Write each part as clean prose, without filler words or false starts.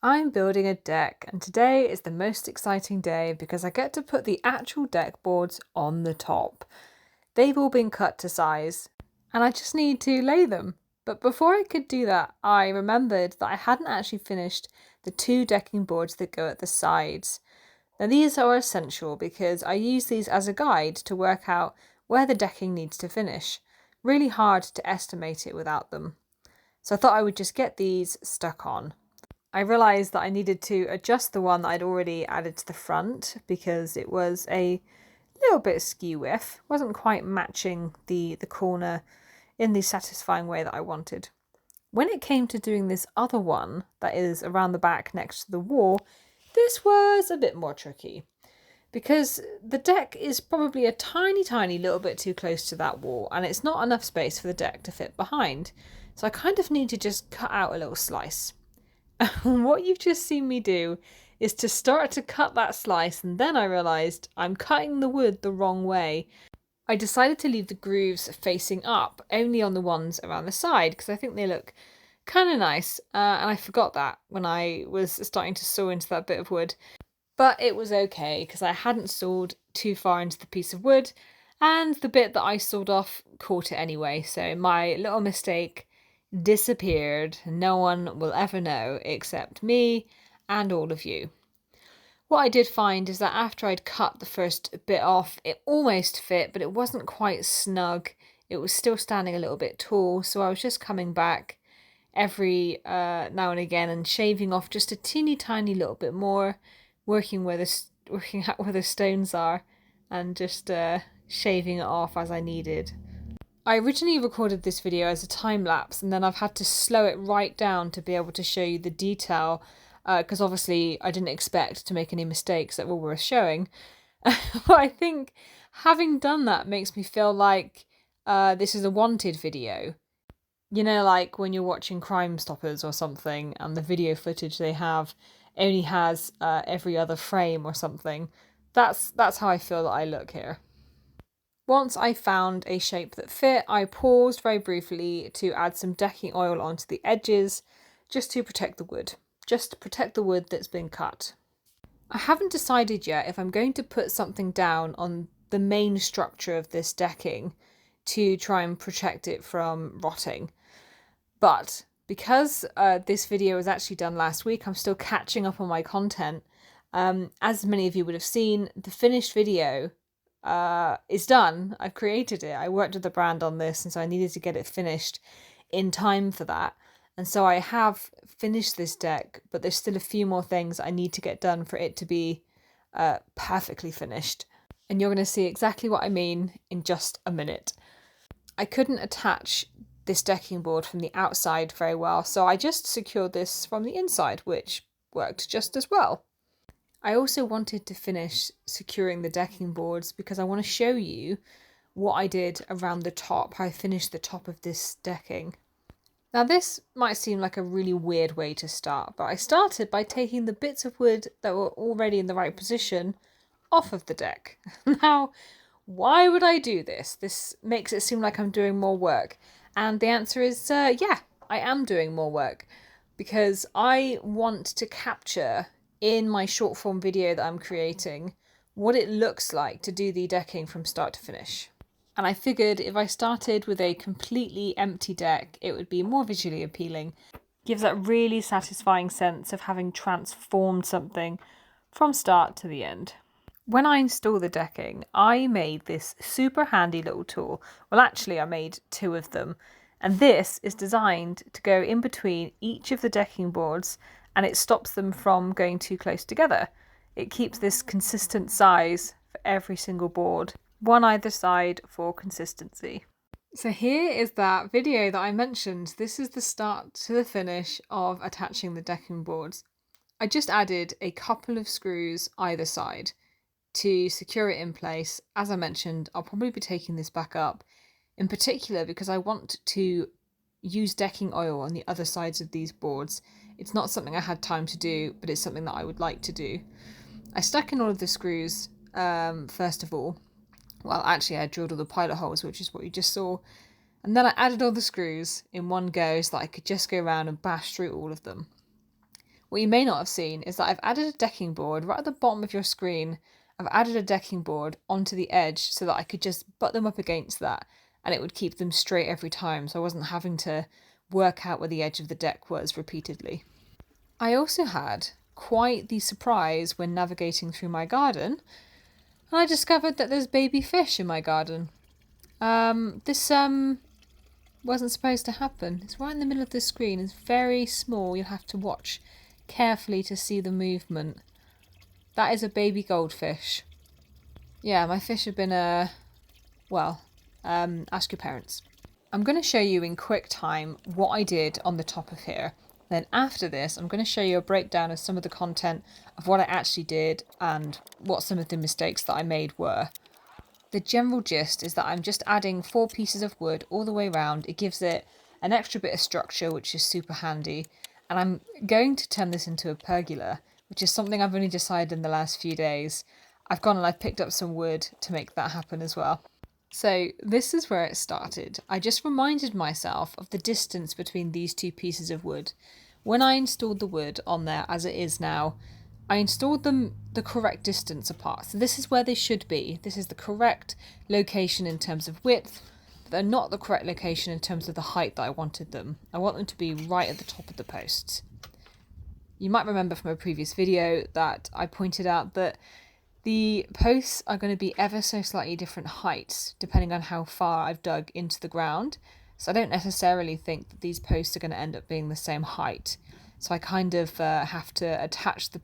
I'm building a deck, and today is the most exciting day because I get to put the actual deck boards on the top. They've all been cut to size, and I just need to lay them. But before I could do that, I remembered that I hadn't actually finished the two decking boards that go at the sides. Now, these are essential because I use these as a guide to work out where the decking needs to finish. Really hard to estimate it without them. So I thought I would just get these stuck on. I realised that I needed to adjust the one that I'd already added to the front because it was a little bit skew-whiff. Wasn't quite matching the corner in the satisfying way that I wanted. When it came to doing this other one that is around the back next to the wall, this was a bit more tricky because the deck is probably a tiny little bit too close to that wall and it's not enough space for the deck to fit behind. So I kind of need to just cut out a little slice. What you've just seen me do is to start to cut that slice, and then I realised I'm cutting the wood the wrong way. I decided to leave the grooves facing up, only on the ones around the side, because I think they look kind of nice, and I forgot that when I was starting to saw into that bit of wood. But it was okay, because I hadn't sawed too far into the piece of wood, and the bit that I sawed off caught it anyway, so my little mistake disappeared. No one will ever know except me and all of you. What I did find is that after I'd cut the first bit off, it almost fit, but it wasn't quite snug. It was still standing a little bit tall, so I was just coming back every now and again and shaving off just a teeny tiny little bit more, working out where the stones are, and just shaving it off as I needed. I originally recorded this video as a time lapse, and then I've had to slow it right down to be able to show you the detail, because obviously I didn't expect to make any mistakes that were worth showing. But I think having done that makes me feel like this is a wanted video. You know, like when you're watching Crime Stoppers or something and the video footage they have only has every other frame or something. That's how I feel that I look here. Once I found a shape that fit, I paused very briefly to add some decking oil onto the edges, just to protect the wood. Just to protect the wood that's been cut. I haven't decided yet if I'm going to put something down on the main structure of this decking to try and protect it from rotting. But because this video was actually done last week, I'm still catching up on my content. As many of you would have seen, the finished video is done. I've created it. I worked with the brand on this, and so I needed to get it finished in time for that. And so I have finished this deck, but there's still a few more things I need to get done for it to be perfectly finished. And you're going to see exactly what I mean in just a minute. I couldn't attach this decking board from the outside very well, so I just secured this from the inside, which worked just as well. I also wanted to finish securing the decking boards because I want to show you what I did around the top, how I finished the top of this decking. Now this might seem like a really weird way to start, but I started by taking the bits of wood that were already in the right position off of the deck. Now, why would I do this? This makes it seem like I'm doing more work. And the answer is, yeah, I am doing more work because I want to capture in my short form video that I'm creating what it looks like to do the decking from start to finish. And I figured if I started with a completely empty deck, it would be more visually appealing. Gives that really satisfying sense of having transformed something from start to the end. When I install the decking, I made this super handy little tool. Well, actually, I made two of them. And this is designed to go in between each of the decking boards, and it stops them from going too close together. It keeps this consistent size for every single board, one either side for consistency. So here is that video that I mentioned. This is the start to the finish of attaching the decking boards. I just added a couple of screws either side to secure it in place. As I mentioned, I'll probably be taking this back up, in particular because I want to use decking oil on the other sides of these boards. It's not something I had time to do, but it's something that I would like to do. I stuck in all of the screws first of all. Well, actually I drilled all the pilot holes, which is what you just saw. And then I added all the screws in one go so that I could just go around and bash through all of them. What you may not have seen is that I've added a decking board right at the bottom of your screen. I've added a decking board onto the edge so that I could just butt them up against that and it would keep them straight every time, so I wasn't having to work out where the edge of the deck was repeatedly. I also had quite the surprise when navigating through my garden, and I discovered that there's baby fish in my garden. This wasn't supposed to happen. It's right in the middle of the screen. It's very small. You'll have to watch carefully to see the movement. That is a baby goldfish. Yeah, my fish have been ask your parents. I'm going to show you in quick time what I did on the top of here. Then after this, I'm going to show you a breakdown of some of the content of what I actually did and what some of the mistakes that I made were. The general gist is that I'm just adding 4 pieces of wood all the way around. It gives it an extra bit of structure, which is super handy. And I'm going to turn this into a pergola, which is something I've only decided in the last few days. I've gone and I've picked up some wood to make that happen as well. So this is where it started. I just reminded myself of the distance between these 2 pieces of wood. When I installed the wood on there as it is now, I installed them the correct distance apart. So this is where they should be. This is the correct location in terms of width, but they're not the correct location in terms of the height that I wanted them. I want them to be right at the top of the posts. You might remember from a previous video that I pointed out that the posts are going to be ever so slightly different heights depending on how far I've dug into the ground. So I don't necessarily think that these posts are going to end up being the same height. So I kind of have to attach the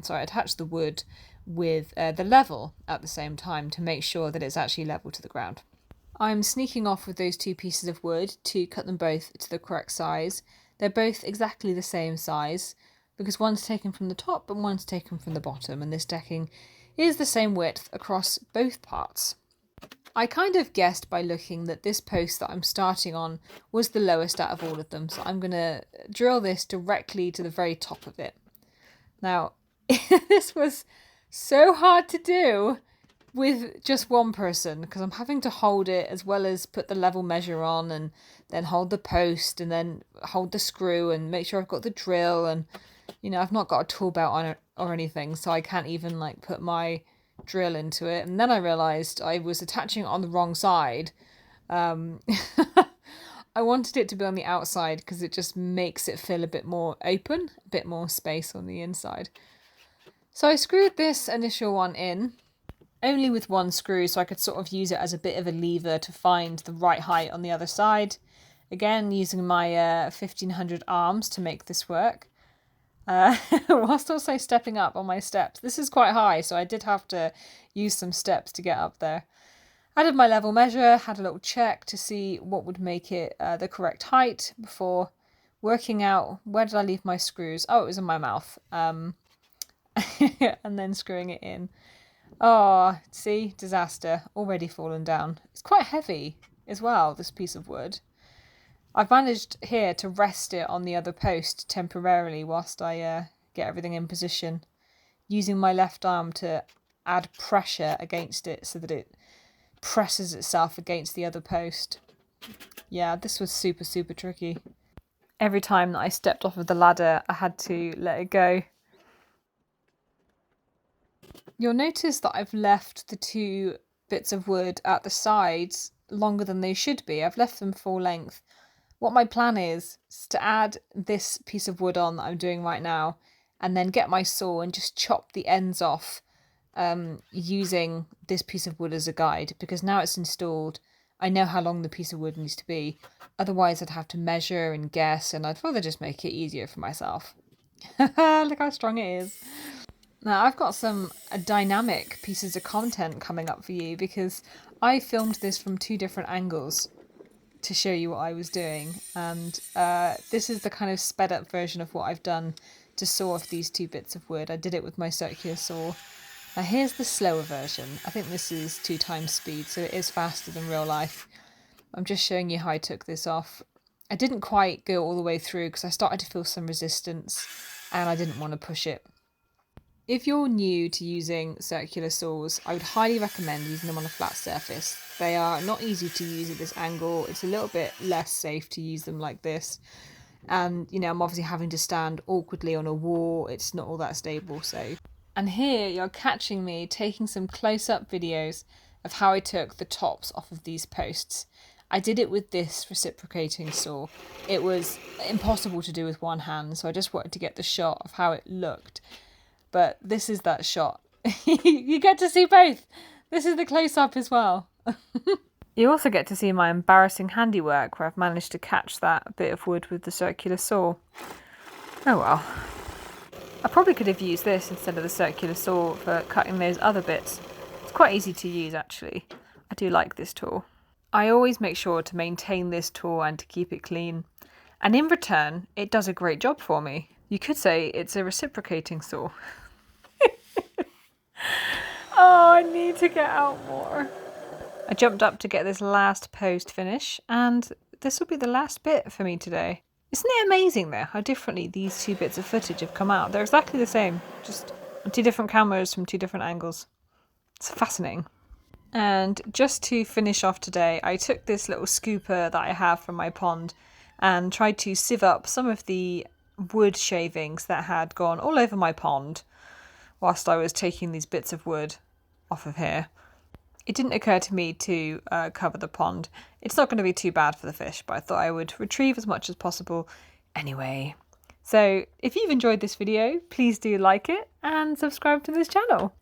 attach the wood with the level at the same time to make sure that it's actually level to the ground. I'm sneaking off with those 2 pieces of wood to cut them both to the correct size. They're both exactly the same size because one's taken from the top and one's taken from the bottom, and this decking is the same width across both parts. I kind of guessed by looking that this post that I'm starting on was the lowest out of all of them, so I'm going to drill this directly to the very top of it. Now, this was so hard to do with just one person because I'm having to hold it as well as put the level measure on and then hold the post and then hold the screw and make sure I've got the drill, and I've not got a tool belt on it or anything, so I can't even put my drill into it. And then I realised I was attaching it on the wrong side. I wanted it to be on the outside because it just makes it feel a bit more open, a bit more space on the inside. So I screwed this initial one in only with one screw so I could sort of use it as a bit of a lever to find the right height on the other side. Again, using my 1500 arms to make this work. Whilst also stepping up on my steps. This is quite high, so I did have to use some steps to get up there. Added my level measure, had a little check to see what would make it the correct height before working out where did I leave my screws. Oh, it was in my mouth. And then screwing it in. Oh, see, disaster, already fallen down. It's quite heavy as well, this piece of wood. I've managed here to rest it on the other post temporarily whilst I get everything in position, using my left arm to add pressure against it so that it presses itself against the other post. Yeah, this was super, super tricky. Every time that I stepped off of the ladder, I had to let it go. You'll notice that I've left the 2 bits of wood at the sides longer than they should be. I've left them full length. What my plan is to add this piece of wood on that I'm doing right now and then get my saw and just chop the ends off using this piece of wood as a guide, because now it's installed, I know how long the piece of wood needs to be. Otherwise I'd have to measure and guess, and I'd rather just make it easier for myself. Look how strong it is. Now I've got some dynamic pieces of content coming up for you because I filmed this from 2 different angles to show you what I was doing, and this is the kind of sped up version of what I've done to saw off these 2 bits of wood. I did it with my circular saw. Now here's the slower version. I think this is 2 times speed, so it is faster than real life. I'm just showing you how I took this off. I didn't quite go all the way through because I started to feel some resistance and I didn't want to push it. If you're new to using circular saws, I would highly recommend using them on a flat surface. They are not easy to use at this angle. It's a little bit less safe to use them like this. And, you know, I'm obviously having to stand awkwardly on a wall. It's not all that stable, so... And here you're catching me taking some close-up videos of how I took the tops off of these posts. I did it with this reciprocating saw. It was impossible to do with one hand, so I just wanted to get the shot of how it looked. But this is that shot. You get to see both. This is the close-up as well. You also get to see my embarrassing handiwork where I've managed to catch that bit of wood with the circular saw. Oh well. I probably could have used this instead of the circular saw for cutting those other bits. It's quite easy to use actually. I do like this tool. I always make sure to maintain this tool and to keep it clean. And in return, it does a great job for me. You could say it's a reciprocating saw. Oh, I need to get out more. I jumped up to get this last post finish, and this will be the last bit for me today. Isn't it amazing though how differently these two bits of footage have come out? They're exactly the same, just on two different cameras from two different angles. It's fascinating. And just to finish off today, I took this little scooper that I have from my pond and tried to sieve up some of the wood shavings that had gone all over my pond whilst I was taking these bits of wood off of here. It didn't occur to me to cover the pond. It's not going to be too bad for the fish, but I thought I would retrieve as much as possible anyway. So if you've enjoyed this video, please do like it and subscribe to this channel.